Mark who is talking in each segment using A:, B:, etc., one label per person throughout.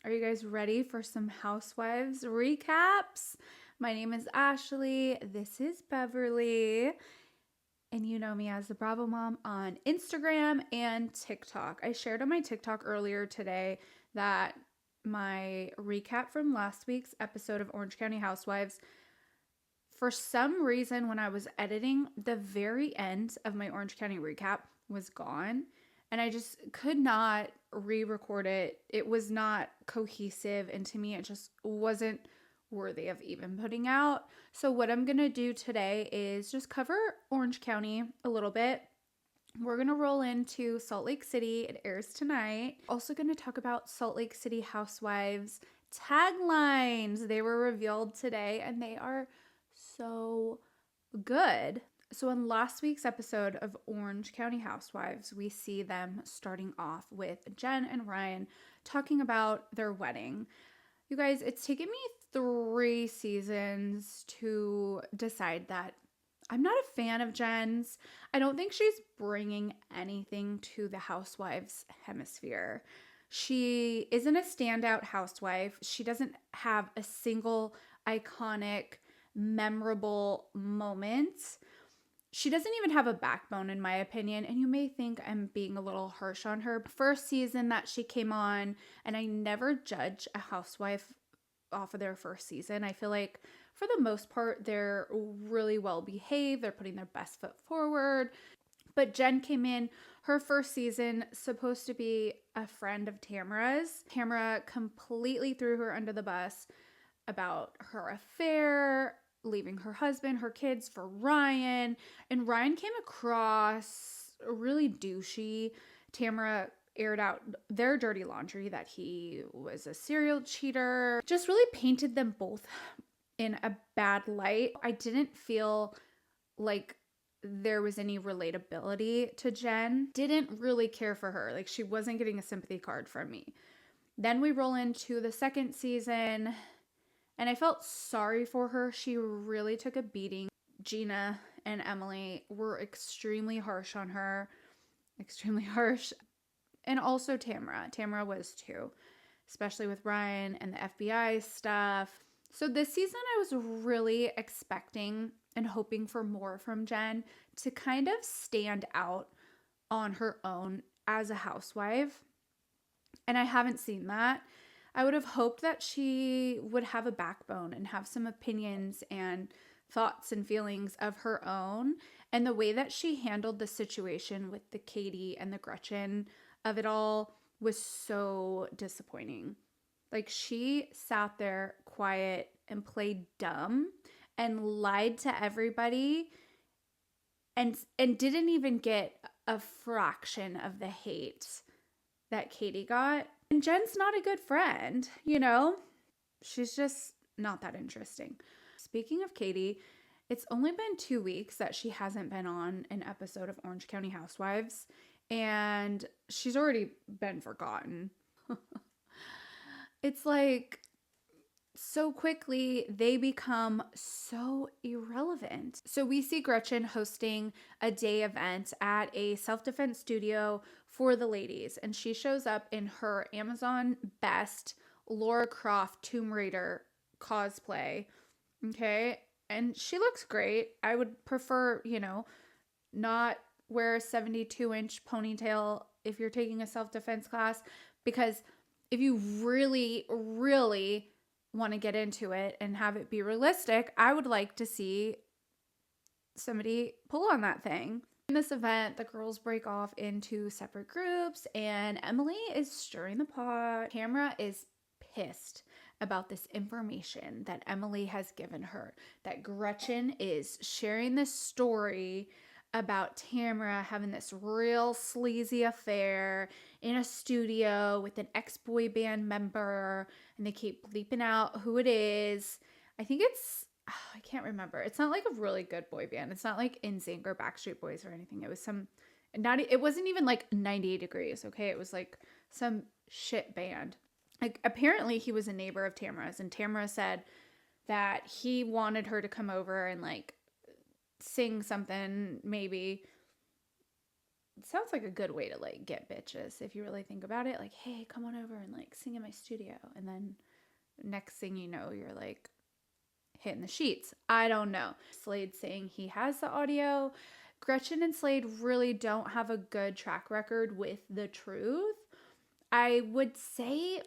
A: Are you guys ready for some Housewives recaps? My name is Ashley. This is Beverly. And you know me as the Bravo Mom on Instagram and TikTok. I shared on my TikTok earlier today that my recap from last week's episode of Orange County Housewives, for some reason, when I was editing, the very end of my Orange County recap was gone. And I just could not re-record it. It was not cohesive. And to me, it just wasn't worthy of even putting out. So what I'm going to do today is just cover Orange County a little bit. We're going to roll into Salt Lake City. It airs tonight. Also going to talk about Salt Lake City Housewives taglines. They were revealed today and they are so good. So in last week's episode of Orange County Housewives, we see them starting off with Jen and Ryan talking about their wedding. You guys, it's taken me 3 seasons to decide that I'm not a fan of Jen's. I don't think she's bringing anything to the Housewives hemisphere. She isn't a standout housewife. She doesn't have a single iconic, memorable moment. She doesn't even have a backbone, in my opinion, and you may think I'm being a little harsh on her. First season that she came on, and I never judge a housewife off of their first season. I feel like for the most part, they're really well behaved. They're putting their best foot forward. But Jen came in her first season, supposed to be a friend of Tamara's. Tamara completely threw her under the bus about her affair, leaving her husband, her kids for Ryan. And Ryan came across really douchey. Tamara aired out their dirty laundry, that he was a serial cheater. Just really painted them both in a bad light. I didn't feel like there was any relatability to Jen. Didn't really care for her. Like, she wasn't getting a sympathy card from me. Then we roll into the second season, and I felt sorry for her. She really took a beating. Gina and Emily were extremely harsh on her. Extremely harsh. And also Tamara. Tamara was too. Especially with Ryan and the FBI stuff. So this season I was really expecting and hoping for more from Jen to kind of stand out on her own as a housewife. And I haven't seen that. I would have hoped that she would have a backbone and have some opinions and thoughts and feelings of her own. And the way that she handled the situation with the Katie and the Gretchen of it all was so disappointing. Like, she sat there quiet and played dumb and lied to everybody and didn't even get a fraction of the hate that Katie got. And Jen's not a good friend, you know? She's just not that interesting. Speaking of Katie, it's only been 2 weeks that she hasn't been on an episode of Orange County Housewives, and she's already been forgotten. It's like, so quickly they become so irrelevant. So we see Gretchen hosting a day event at a self-defense studio for the ladies, and she shows up in her Amazon best Lara Croft Tomb Raider cosplay. Okay, and she looks great. I would prefer, not wear a 72-inch ponytail if you're taking a self-defense class, because if you really, really want to get into it and have it be realistic, I would like to see somebody pull on that thing. In this event, the girls break off into separate groups, and Emily is stirring the pot. Tamara is pissed about this information that Emily has given her, that Gretchen is sharing this story about Tamara having this real sleazy affair in a studio with an ex-boy band member, and they keep bleeping out who it is. I think it's, I can't remember. It's not like a really good boy band. It's not like NSYNC or Backstreet Boys or anything. It was it wasn't even like 98 Degrees, okay? It was like some shit band. Like, apparently he was a neighbor of Tamara's, and Tamara said that he wanted her to come over and like sing something maybe it sounds like a good way to like get bitches if you really think about it. Like, hey, come on over and like sing in my studio. And then next thing you know, you're like hitting the sheets. I don't know. Slade saying he has the audio. Gretchen and Slade really don't have a good track record with the truth. I would say,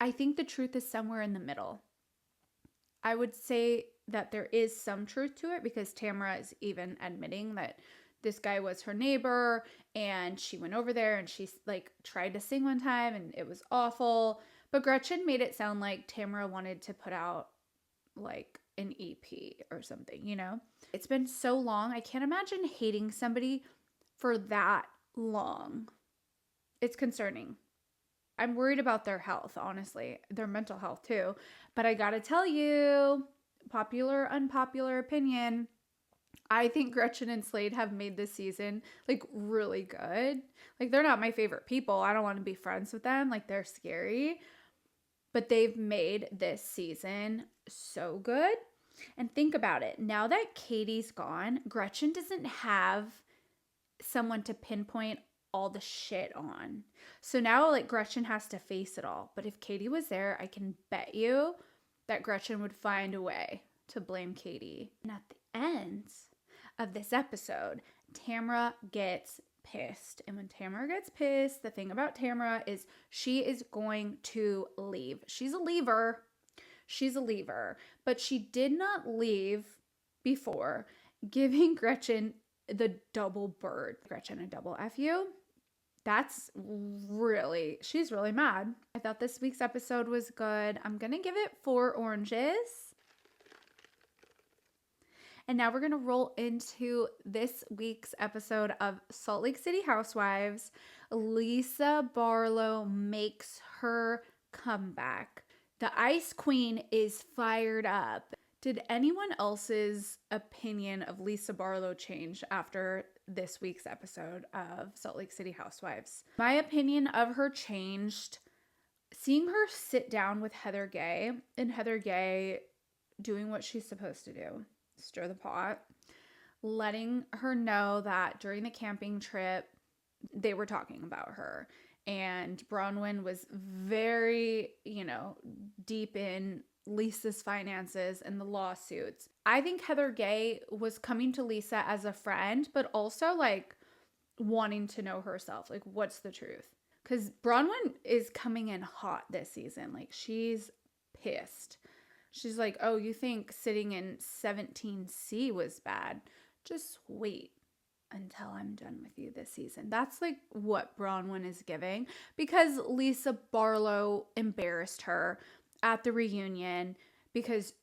A: I think the truth is somewhere in the middle. I would say that there is some truth to it because Tamara is even admitting that this guy was her neighbor and she went over there and she like tried to sing one time and it was awful. But Gretchen made it sound like Tamara wanted to put out like an EP or something, you know? It's been so long. I can't imagine hating somebody for that long. It's concerning. I'm worried about their health, honestly, their mental health too. But I gotta tell you, popular, unpopular opinion, I think Gretchen and Slade have made this season like really good. Like they're not my favorite people. I don't want to be friends with them. Like they're scary. But they've made this season so good. And think about it. Now that Katie's gone, Gretchen doesn't have someone to pinpoint all the shit on. So now like Gretchen has to face it all. But if Katie was there, I can bet you that Gretchen would find a way to blame Katie. And at the end of this episode, Tamara gets pissed. And when Tamara gets pissed, the thing about Tamara is she is going to leave. She's a leaver. She's a leaver. But she did not leave before giving Gretchen the double bird. Gretchen, a double F you. That's really, she's really mad. I thought this week's episode was good. I'm going to give it 4 oranges. And now we're going to roll into this week's episode of Salt Lake City Housewives. Lisa Barlow makes her comeback. The Ice Queen is fired up. Did anyone else's opinion of Lisa Barlow change after this week's episode of Salt Lake City Housewives? My opinion of her changed seeing her sit down with Heather Gay and Heather Gay doing what she's supposed to do. Stir the pot, letting her know that during the camping trip, they were talking about her. And Bronwyn was very, deep in Lisa's finances and the lawsuits. I think Heather Gay was coming to Lisa as a friend, but also like wanting to know herself. Like, what's the truth? Because Bronwyn is coming in hot this season. Like, she's pissed. She's like, oh, you think sitting in 17C was bad? Just wait until I'm done with you this season. That's like what Bronwyn is giving, because Lisa Barlow embarrassed her at the reunion because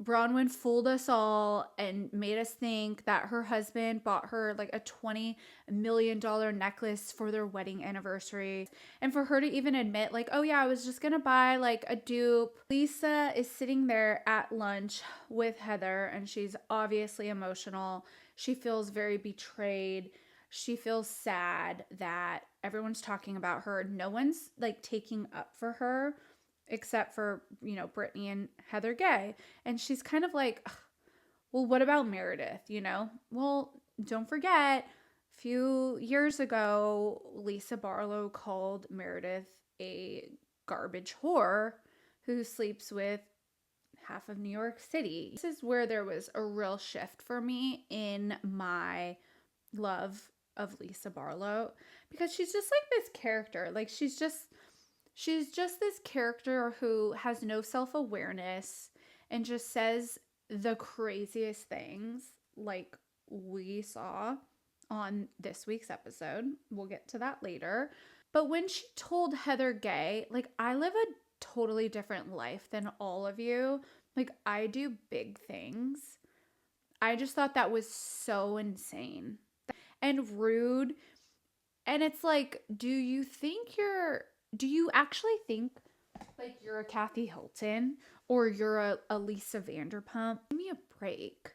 A: Bronwyn fooled us all and made us think that her husband bought her like a $20 million necklace for their wedding anniversary. And for her to even admit like, oh yeah, I was just gonna buy like a dupe. Lisa is sitting there at lunch with Heather and she's obviously emotional. She feels very betrayed. She feels sad that everyone's talking about her. No one's like taking up for her except for, Brittany and Heather Gay. And she's kind of like, well, what about Meredith, Well, don't forget, a few years ago, Lisa Barlow called Meredith a garbage whore who sleeps with half of New York City. This is where there was a real shift for me in my love of Lisa Barlow, because she's just like this character. Like, she's just this character who has no self-awareness and just says the craziest things, like we saw on this week's episode. We'll get to that later. But when she told Heather Gay, like, I live a totally different life than all of you. Like, I do big things. I just thought that was so insane and rude. And it's like, do you actually think like you're a Kathy Hilton or you're a Lisa Vanderpump? Give me a break,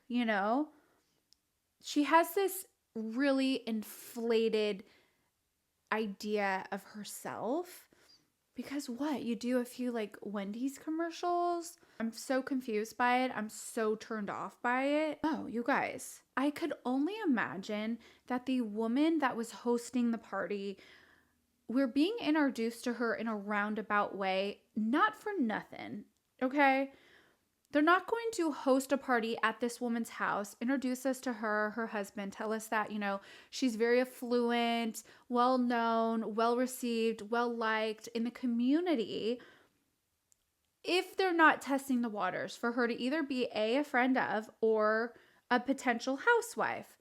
A: She has this really inflated idea of herself Because what? You do a few like Wendy's commercials? I'm so confused by it. I'm so turned off by it. Oh, you guys, I could only imagine that the woman that was hosting the party, we're being introduced to her in a roundabout way, not for nothing, okay? They're not going to host a party at this woman's house, introduce us to her, her husband, tell us that, she's very affluent, well known, well received, well liked in the community, if they're not testing the waters for her to either be a friend of or a potential housewife.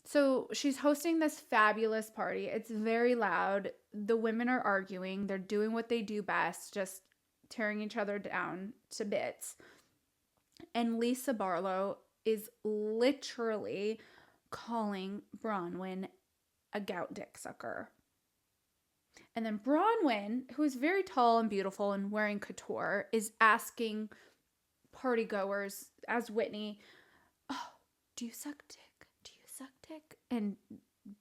A: So she's hosting this fabulous party. It's very loud. The women are arguing. They're doing what they do best, just tearing each other down to bits. And Lisa Barlow is literally calling Bronwyn a gout dick sucker. And then Bronwyn, who is very tall and beautiful and wearing couture, is asking partygoers as Whitney, "Oh, do you suck dick? Do you suck dick?" And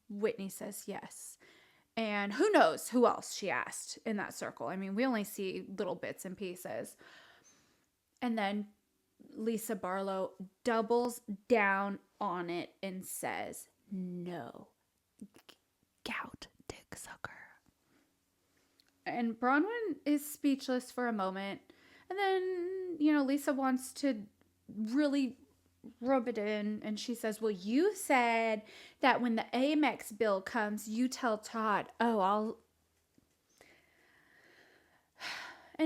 A: Whitney says yes. And who knows who else she asked in that circle. I mean, we only see little bits and pieces. And then Lisa Barlow doubles down on it and says, "No, gout dick sucker." And Bronwyn is speechless for a moment. And then, Lisa wants to really rub it in. And she says, "Well, you said that when the Amex bill comes, you tell Todd, And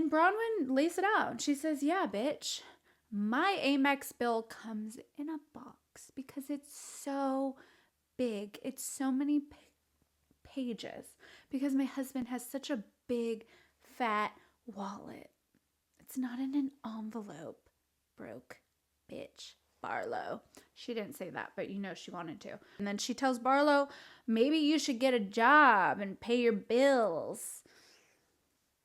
A: Bronwyn lays it out. She says, "Yeah, bitch. My Amex bill comes in a box because it's so big. It's so many pages because my husband has such a big, fat wallet. It's not in an envelope. Broke bitch Barlow." She didn't say that, but she wanted to. And then she tells Barlow, "Maybe you should get a job and pay your bills."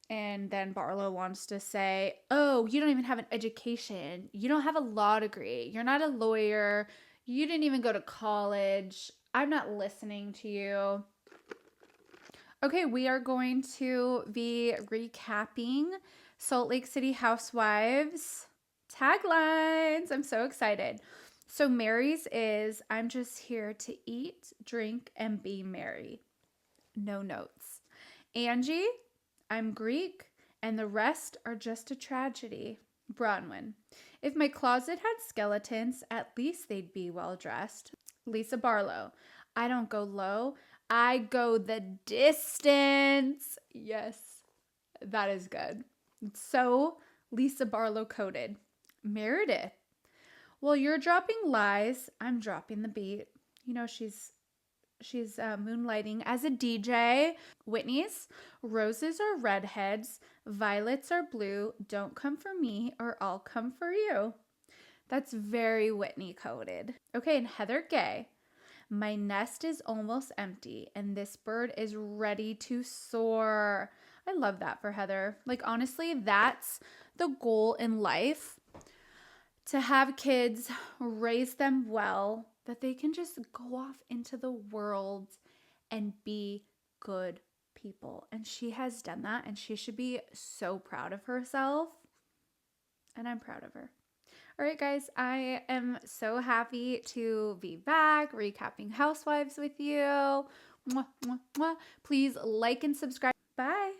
A: And then Barlow wants to say, "Oh, you don't even have an education. You don't have a law degree. You're not a lawyer. You didn't even go to college. I'm not listening to you." Okay, we are going to be recapping Salt Lake City Housewives taglines. I'm so excited. So Mary's is, "I'm just here to eat, drink, and be merry." No notes. Angie, "I'm Greek, and the rest are just a tragedy." Bronwyn, "If my closet had skeletons, at least they'd be well dressed." Lisa Barlow, "I don't go low, I go the distance." Yes, that is good. It's so Lisa Barlow coded. Meredith, "Well, you're dropping lies, I'm dropping the beat." She's moonlighting as a DJ. Whitney's, "Roses are redheads, violets are blue. Don't come for me or I'll come for you." That's very Whitney coded. Okay, and Heather Gay, "My nest is almost empty and this bird is ready to soar." I love that for Heather. Like, honestly, that's the goal in life. To have kids, raise them well, that they can just go off into the world and be good people. And she has done that, and she should be so proud of herself. And I'm proud of her. All right, guys, I am so happy to be back recapping Housewives with you. Mwah, mwah, mwah. Please like and subscribe. Bye.